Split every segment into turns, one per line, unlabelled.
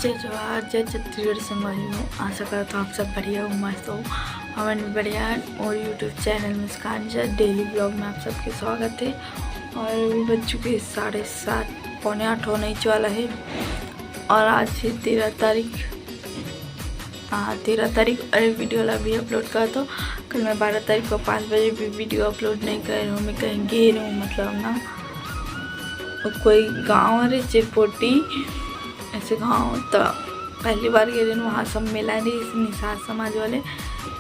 जय जवाहर जय छत्तीसगढ़ से मरी हूँ। आशा करता हूँ आप सब बढ़िया हो, मस्त हो। हमें भी बढ़िया है। और यूट्यूब चैनल मुस्कान झा डेली ब्लॉग में आप सबके स्वागत है। और अभी बज चुके 7:30 पौने 8 होने ही वाला है। और आज है 13 तारीख। हाँ 13 तारीख। अरे वीडियो अभी अपलोड करा तो कल मैं 12 तारीख को 5 बजे भी वीडियो अपलोड नहीं कर रही हूँ। मैं कहीं गई हूँ, मतलब ना कोई गाँव है चिरपोटी ऐसे गाँव। तो पहली बार गए रहे वहाँ सम्मेलन है निषाद समाज वाले।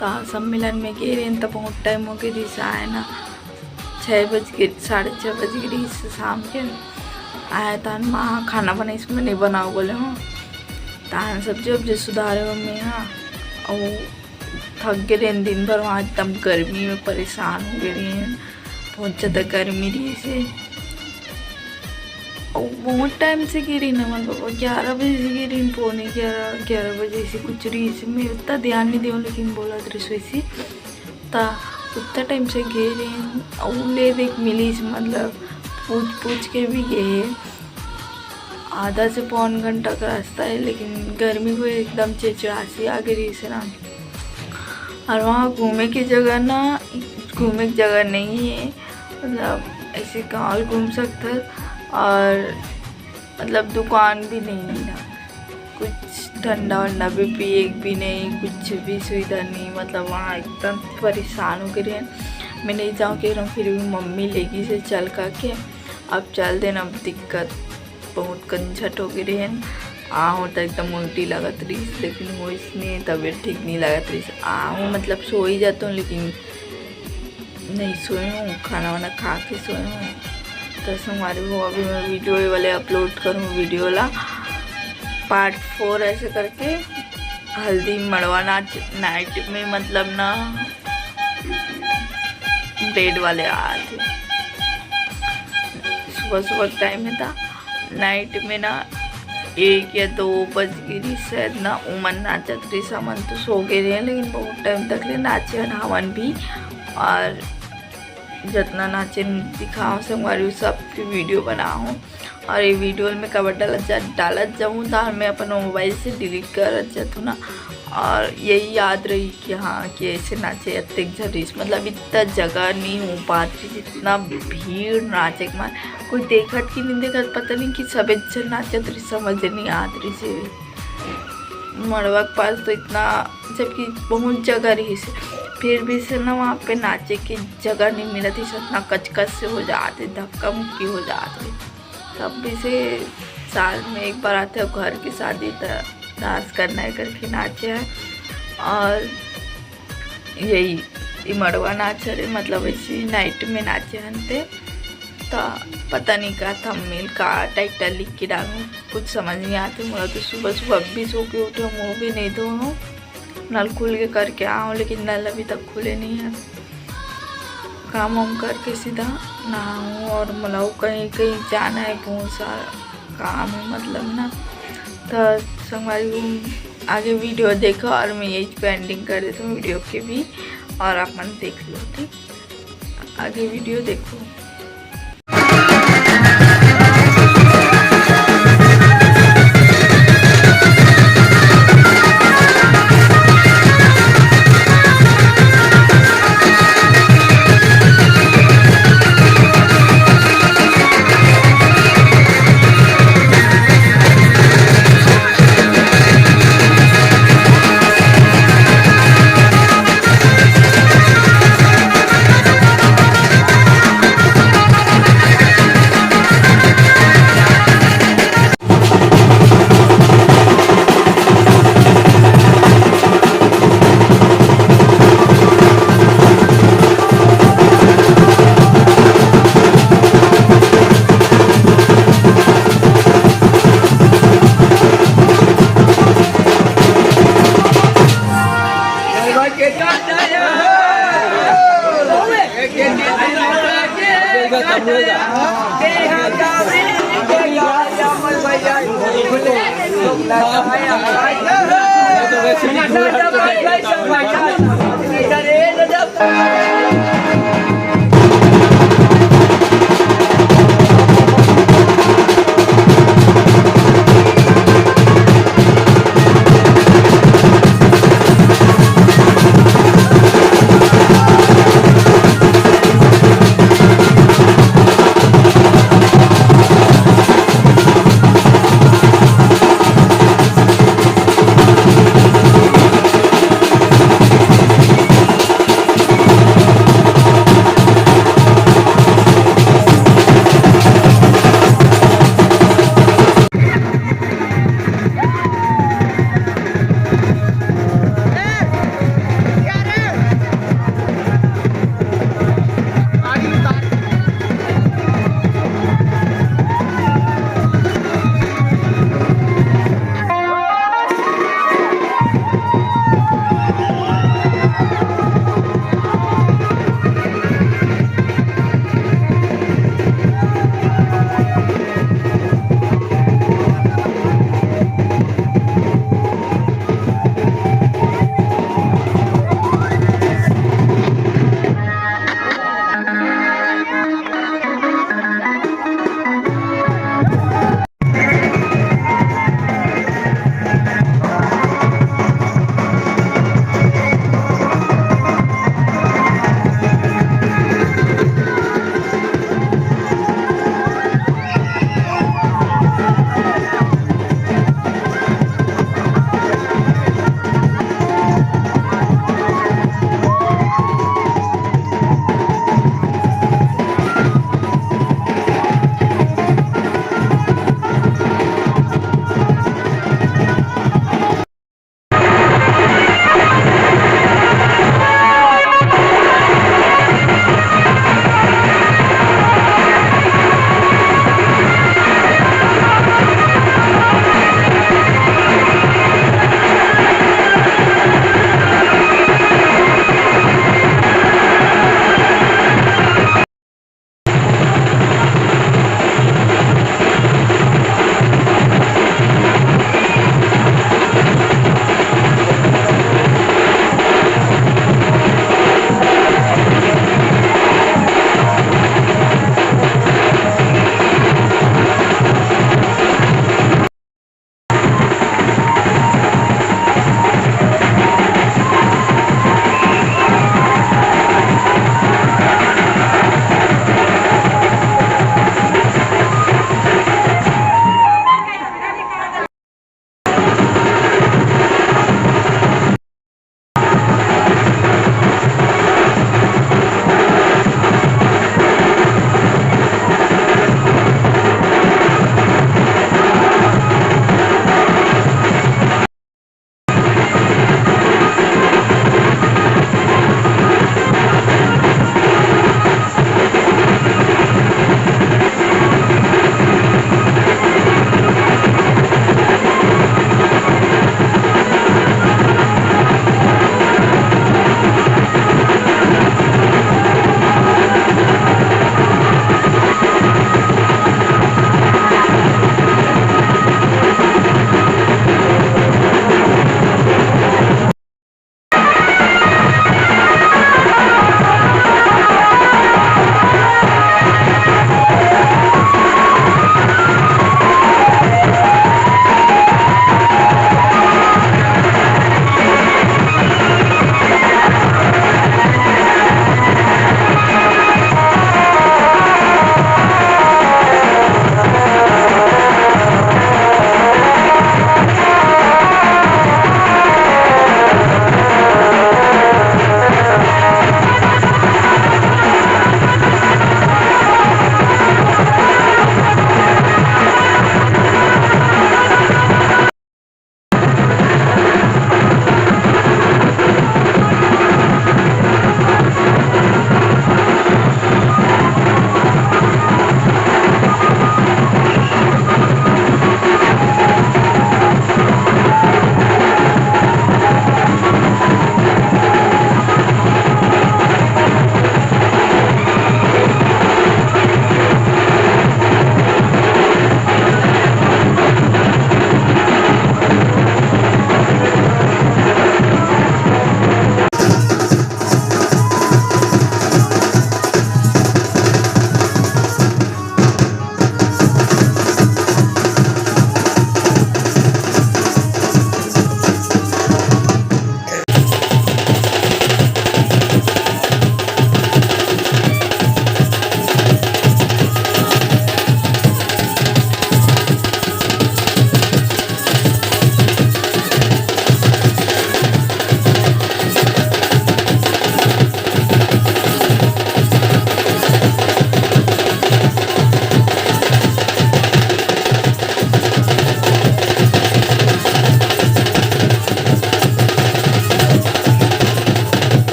तो सम्मेलन में गए रहे तो बहुत टाइम हो गई से आए ना 6:30 बज गई से शाम के आया। तो माँ खाना बना इसमें नहीं बनाओ बोले हूँ। तान सब्जी वब्जी सुधारे मम्मी। हाँ और थक गए रहे दिन भर वहाँ एकदम गर्मी में परेशान हो गए रही हैं। बहुत ज़्यादा गर्मी रही से बहुत टाइम से गिरी ना मतलब 11 बजे से गिरी, पौने 11 बजे से कुछ रही से मैं उतना ध्यान नहीं दूँ लेकिन बोला दृश्य से ता उतना टाइम से गिरी और ले देख मिली से मतलब पूछ के भी गए। आधा से पौन घंटा का रास्ता है लेकिन गर्मी को एकदम चिड़चिड़ासी आ गई से ना। और वहाँ घूमे की जगह नहीं है, मतलब ऐसे गाँव घूम सकता और मतलब दुकान भी नहीं है ना, कुछ ठंडा वंडा भी पिए भी नहीं, कुछ भी सुविधा नहीं। मतलब वहाँ एकदम परेशान हो गए हैं। मैं नहीं जाऊँ कह रहा हूँ, फिर भी मम्मी लेगी से चल कर के अब चल देना। अब दिक्कत बहुत कंझट हो गई है। आहूँ तो एकदम उल्टी लगत रही लेकिन वो इसने तबीयत ठीक नहीं लगत रही। आहूँ मतलब सो ही जाता हूँ लेकिन नहीं सोई हूँ, खाना वाना खा के सोई हूँ। तो हमारे वो अभी मैं वीडियो वाले अपलोड करूँ, वीडियो वाला पार्ट 4 ऐसे करके। हल्दी मड़वा नाच नाइट में मतलब ना ब्रेड वाले आए थे। सुबह टाइम में था, नाइट में ना 1 या 2 बज गई शायद ना। उमन नाचत रही सामान तो सो गए रहे लेकिन बहुत टाइम तक ले नाचे हवन भी। और जितना नाचे दिखाऊँ से हमारी सबकी वीडियो बनाऊँ। और ये वीडियो में कवर डालत जाऊँ तो मैं अपना मोबाइल से डिलीट कर जाता ना। और यही याद रही कि हाँ कि ऐसे नाचे अत्यधिक झरीस मतलब इतना जगह नहीं हो पाती जितना भीड़ नाचे के मान कोई देखत कि नहीं देखत पता नहीं कि सब अच्छा नाचत रही समझ नहीं आत रही से। मड़वा के पास तो इतना जबकि बहुत जगह रही से फिर भी से ना वहाँ पे नाचे की जगह नहीं मिला थी। इतना कचकच से हो जाते, धक्का मुक्की हो जाते। तब भी से साल में एक बार आते हैं घर की शादी तो डांस करना है करके नाचे हैं। और यही मड़वा नाच रहे मतलब ऐसी नाइट में नाचे हनते। तो पता नहीं का थंबनेल का टाइटल लिख के डालूँ कुछ समझ नहीं आती। मुझे तो सुबह भी सो के उठे, मुँह भी नहीं धोऊँ, नल खुल के करके आऊँ लेकिन नल अभी तक खुले नहीं है। काम वाम करके सीधा नहाऊँ और मतलब कहीं जाना है, बहुत सारा काम है मतलब ना। तो संगवारी आगे वीडियो देखो और मैं यही पे एंडिंग कर देता हूँ वीडियो के भी और आप मन देख लो। ठीक आगे वीडियो देखो।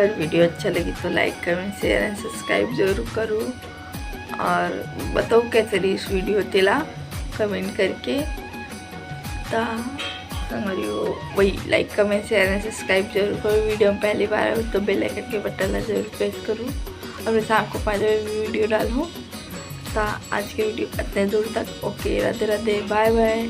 अगर वीडियो अच्छा लगी तो like comment share and subscribe जरूर करो और बताओ कैसे रही इस वीडियो तिला कमेंट करके वही like comment share and subscribe जरूर करो। वीडियो में पहली बार हो तो बेल आइकन के बटन जरूर प्रेस करूँ और मैं शाम को 5 बजे वीडियो डालूँ। तो आज के वीडियो इतने दूर तक okay, Radhe Radhe, bye bye.